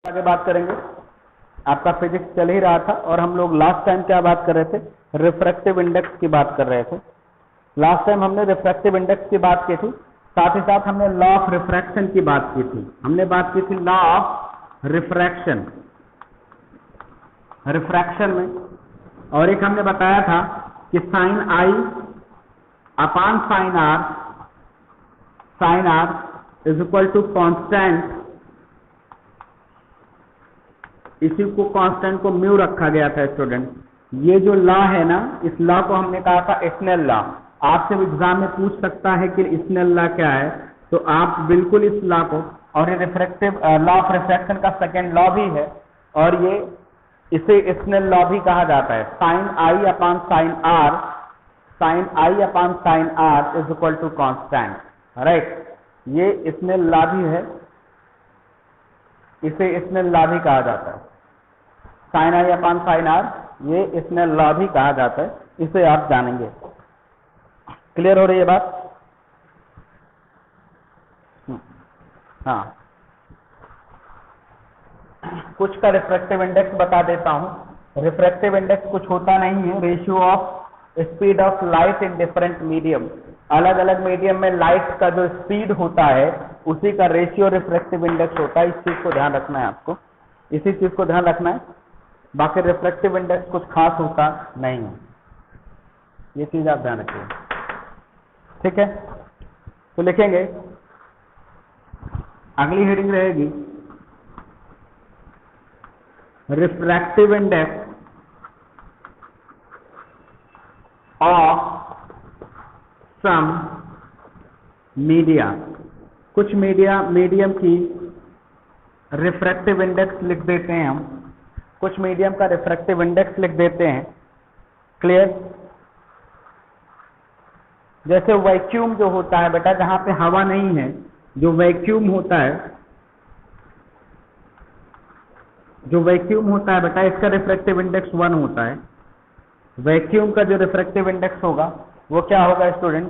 आगे बात करेंगे। आपका फिजिक्स चल ही रहा था और हम लोग लास्ट टाइम क्या बात कर रहे थे, रिफ्रैक्टिव इंडेक्स की बात कर रहे थे। लास्ट टाइम हमने रिफ्रैक्टिव इंडेक्स की बात की थी, साथ ही साथ हमने लॉ ऑफ रिफ्रैक्शन की बात की थी। हमने बात की थी लॉ ऑफ रिफ्रैक्शन, रिफ्रैक्शन में, और एक हमने बताया था कि sin i upon sin r is equal to constant, इसी को कांस्टेंट को म्यू रखा गया था स्टूडेंट। ये जो लॉ है ना, इस लॉ को हमने कहा था स्नेल लॉ। आपसे एग्जाम में पूछ सकता है कि स्नेल लॉ क्या है, तो आप बिल्कुल इस लॉ को, और ये रिफ्रैक्टिव लॉ ऑफ रिफ्रैक्शन का सेकेंड लॉ भी है, और ये इसे स्नेल लॉ भी कहा जाता है। Sin i upon sin r is equal to constant, right. ये स्नेल लॉ भी है, इसे स्नेल लॉ भी कहा जाता है। Sin i upon sin r, ये स्नेल लॉ भी कहा जाता है, इसे आप जानेंगे। क्लियर हो रही है बात? हाँ, कुछ का रिफ्रैक्टिव इंडेक्स बता देता हूं। रिफ्रैक्टिव इंडेक्स कुछ होता नहीं है, ratio of speed of light in different medium. अलग अलग मीडियम में लाइट का जो स्पीड होता है उसी का रेशियो रिफ्रैक्टिव इंडेक्स होता है। इस चीज को ध्यान रखना है आपको, इसी चीज को ध्यान रखना है। बाकी रिफ्रैक्टिव इंडेक्स कुछ खास होता नहीं है, ये चीज आप ध्यान रखिए, ठीक है। तो लिखेंगे, अगली हेडिंग रहेगी refractive index of some media. कुछ मीडियम की रिफ्रैक्टिव इंडेक्स लिख देते हैं हम, कुछ मीडियम का रिफ्रैक्टिव इंडेक्स लिख देते हैं। क्लियर? जैसे वैक्यूम जो होता है बेटा, जहां पे हवा नहीं है, जो वैक्यूम होता है, बेटा, इसका रिफ्रैक्टिव इंडेक्स 1 होता है। वैक्यूम का जो रिफ्रैक्टिव इंडेक्स होगा वो क्या होगा स्टूडेंट?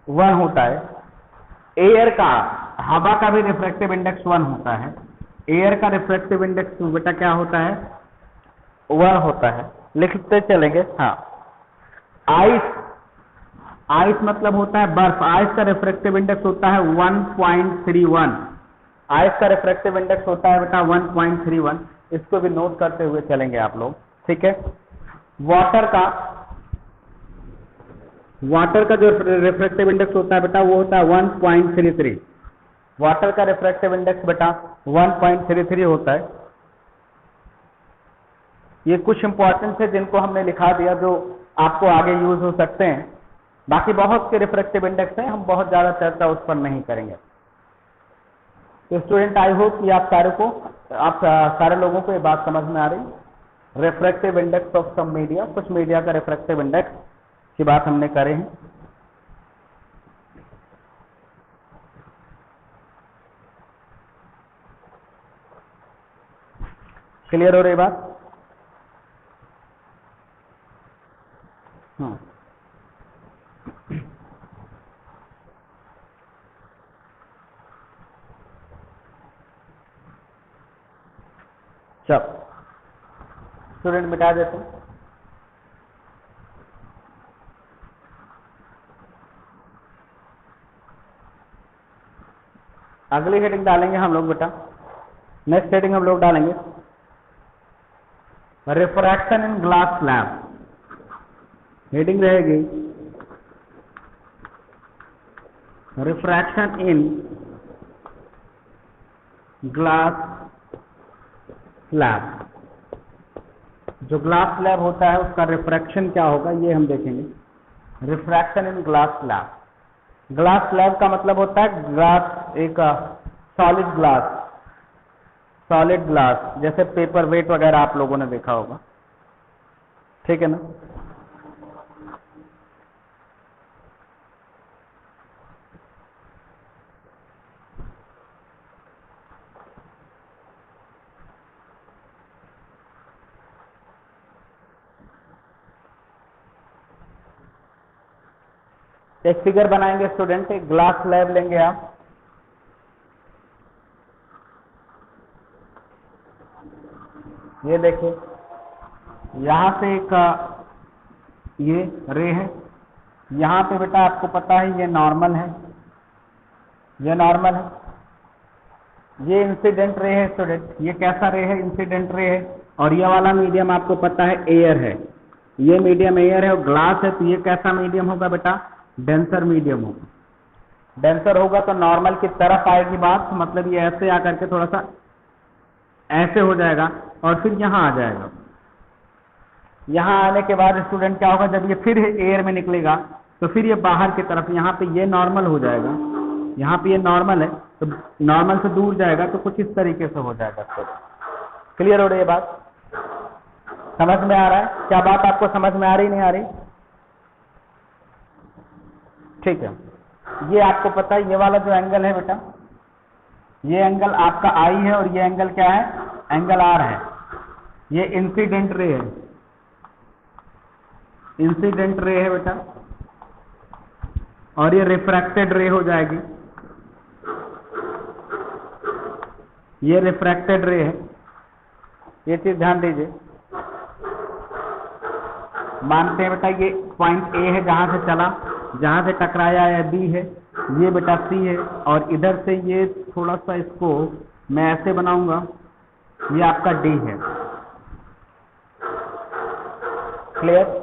1 होता है। एयर का, हवा का भी रिफ्रैक्टिव इंडेक्स 1 होता है। एयर का रिफ्रैक्टिव इंडेक्स बेटा क्या होता है? 1 होता है। लिखते चलेंगे। हाँ, आइस मतलब होता है बर्फ। आइस का रिफ्रैक्टिव इंडेक्स होता है 1.31। आइस का रिफ्रैक्टिव इंडेक्स होता है बेटा 1.31। इसको भी नोट करते हुए चलेंगे आप लोग, ठीक है। वाटर का जो रिफ्रैक्टिव इंडेक्स होता है बेटा वो होता है 1.33। वाटर का रिफ्रैक्टिव इंडेक्स बेटा 1.33 होता है। ये कुछ इंपॉर्टेंट है जिनको हमने लिखा दिया, जो आपको आगे यूज हो सकते हैं। बाकी बहुत के रिफ्रैक्टिव इंडेक्स हैं, हम बहुत ज्यादा चर्चा उस पर नहीं करेंगे। तो स्टूडेंट, आई होप कि आप सारे लोगों को ये बात समझ में आ रही। Refractive index of some media, कुछ मीडिया का रिफ्रैक्टिव इंडेक्स की बात हमने करे हैं। क्लियर हो रही बात? चल, स्टूडेंट मिटा देते हैं। अगली हेडिंग डालेंगे हम लोग बेटा, नेक्स्ट हेडिंग हम लोग डालेंगे refraction in glass slab. Heading रहेगी रिफ्रैक्शन इन ग्लास स्लैब। जो ग्लास स्लैब होता है उसका रिफ्रैक्शन क्या होगा ये हम देखेंगे। Refraction in glass slab. Glass slab का मतलब होता है ग्लास, एक सॉलिड ग्लास, जैसे पेपर वेट वगैरह आप लोगों ने देखा होगा, ठीक है ना। एक फिगर बनाएंगे स्टूडेंट, एक ग्लास स्लैब लेंगे आप, ये देखिए यहाँ से एक ये रे है, यहाँ पे बेटा आपको पता है ये नॉर्मल है, ये नॉर्मल है, ये इंसिडेंट रे है स्टूडेंट। ये कैसा रे है? इंसिडेंट रे है। और ये वाला मीडियम आपको पता है एयर है, ये मीडियम एयर है और ग्लास है, तो ये कैसा मीडियम होगा बेटा? डेंसर मीडियम होगा। डेंसर होगा तो नॉर्मल की तरफ आएगी बात, मतलब ये ऐसे आकर के थोड़ा सा ऐसे हो जाएगा और फिर यहाँ आ जाएगा। यहाँ आने के बाद स्टूडेंट क्या होगा? जब ये फिर एयर में निकलेगा तो फिर ये बाहर की तरफ, यहाँ पे ये नॉर्मल हो जाएगा, यहाँ पे ये नॉर्मल है तो नॉर्मल से दूर जाएगा, तो कुछ इस तरीके से हो जाएगा। क्लियर हो रही है बात? समझ में आ रहा है? क्या बात आपको समझ में आ रही नहीं आ रही? ठीक है, ये आपको पता है, ये वाला जो एंगल है बेटा, ये एंगल आपका आई है और ये एंगल क्या है? एंगल आर है। ये इंसिडेंट रे है, इंसिडेंट रे है बेटा, और ये रिफ्रैक्टेड रे हो जाएगी, ये रिफ्रैक्टेड रे है। ये चीज ध्यान दीजिए। मानते हैं बेटा ये पॉइंट ए है, जहां से चला, जहां से टकराया है बी है, ये बेटा सी है, और इधर से ये थोड़ा सा इसको मैं ऐसे बनाऊंगा, ये आपका डी है। क्लियर?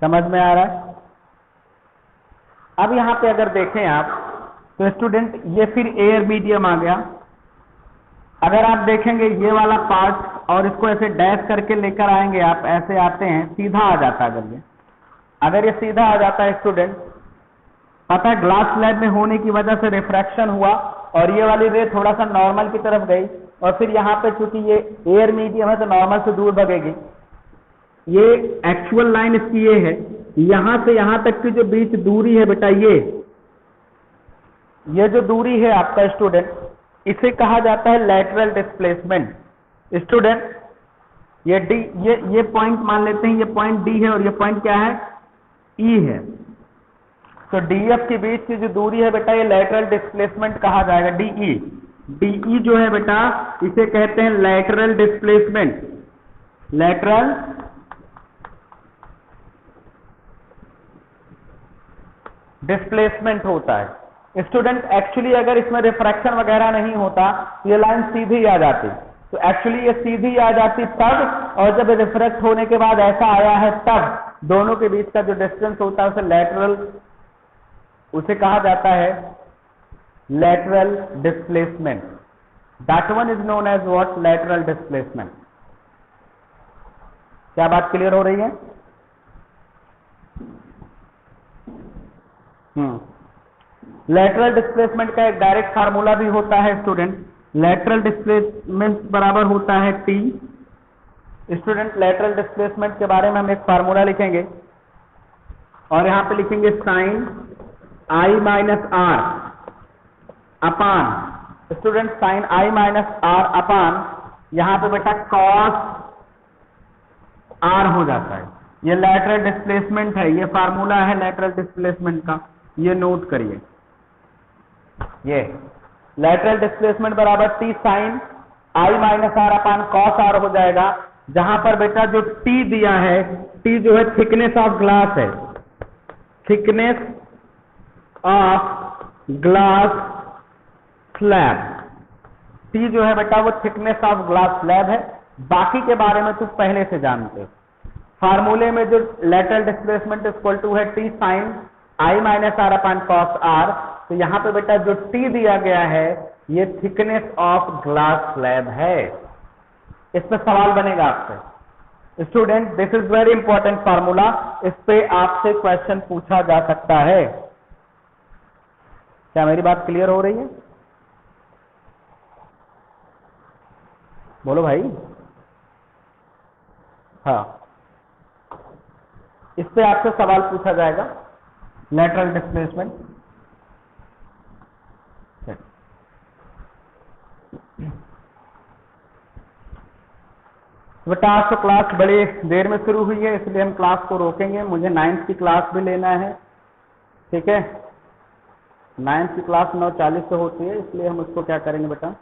समझ में आ रहा है? अब यहां पे अगर देखें आप तो स्टूडेंट ये फिर एयर मीडियम आ गया। अगर आप देखेंगे ये वाला पार्ट और इसको ऐसे डैश करके लेकर आएंगे आप, ऐसे आते हैं, सीधा आ जाता है। अगर ये सीधा आ जाता है स्टूडेंट, पता है ग्लास स्लैब में होने की वजह से रिफ्रैक्शन हुआ और ये वाली रे थोड़ा सा नॉर्मल की तरफ गई, और फिर यहाँ पे चूंकि ये एयर मीडियम है तो नॉर्मल से दूर भगेगी। ये एक्चुअल लाइन इसकी ये है, यहां से यहां तक की जो बीच दूरी है बेटा, ये जो दूरी है आपका स्टूडेंट, इसे कहा जाता है लेटरल डिस्प्लेसमेंट। स्टूडेंट ये डी, ये पॉइंट मान लेते हैं, ये पॉइंट डी है और ये पॉइंट क्या है? ई है। तो डीएफ के बीच की जो दूरी है बेटा, ये लेटरल डिस्प्लेसमेंट कहा जाएगा, डीई। डीई जो है बेटा, इसे कहते हैं लेटरल डिस्प्लेसमेंट। लेटरल डिस्प्लेसमेंट होता है स्टूडेंट। एक्चुअली अगर इसमें रिफ्रैक्शन वगैरह नहीं होता तो ये लाइन सीधी आ जाती, तो एक्चुअली ये सीधी आ जाती तब, और जब रिफ्रैक्ट होने के बाद ऐसा आया है तब दोनों के बीच का जो डिस्टेंस होता है उसे लेटरल, उसे कहा जाता है lateral displacement. That one is known as what? Lateral displacement. क्या बात क्लियर हो रही है? लेटरल डिस्प्लेसमेंट का एक डायरेक्ट फार्मूला भी होता है स्टूडेंट। लेटरल डिस्प्लेसमेंट बराबर होता है टी। स्टूडेंट लेटरल डिस्प्लेसमेंट के बारे में हम एक फार्मूला लिखेंगे और यहां पे लिखेंगे sine i minus r upon, student sine i minus r upon, यहां पे बेटा कॉस आर हो जाता है। ये लेटरल डिस्प्लेसमेंट है, ये फार्मूला है लेटरल डिस्प्लेसमेंट का, ये नोट करिए। ये लेटरल डिस्प्लेसमेंट बराबर t sin i minus r upon cos r हो जाएगा, जहां पर बेटा जो टी दिया है, टी जो है थिकनेस ऑफ ग्लास है, thickness of glass slab. T जो है बेटा वो थिकनेस ऑफ ग्लास स्लैब है, बाकी के बारे में तुम पहले से जानते हो। फार्मूले में जो लेटरल डिस्प्लेसमेंट इक्वल टू है t sin i minus r upon cos r, तो यहां पे बेटा जो टी दिया गया है ये थिकनेस ऑफ ग्लास स्लैब है। इस पे सवाल बनेगा आपसे student, this is very important formula, इस पे आपसे क्वेश्चन पूछा जा सकता है। क्या मेरी बात क्लियर हो रही है? बोलो भाई। हाँ, इस पे आपसे सवाल पूछा जाएगा, लेटरल डिस्प्लेसमेंट। बेटा आज तो क्लास बड़ी देर में शुरू हुई है, इसलिए हम क्लास को रोकेंगे। मुझे 9th की क्लास भी लेना है, ठीक है। 9th की क्लास 9:40 से होती है, इसलिए हम उसको क्या करेंगे बेटा,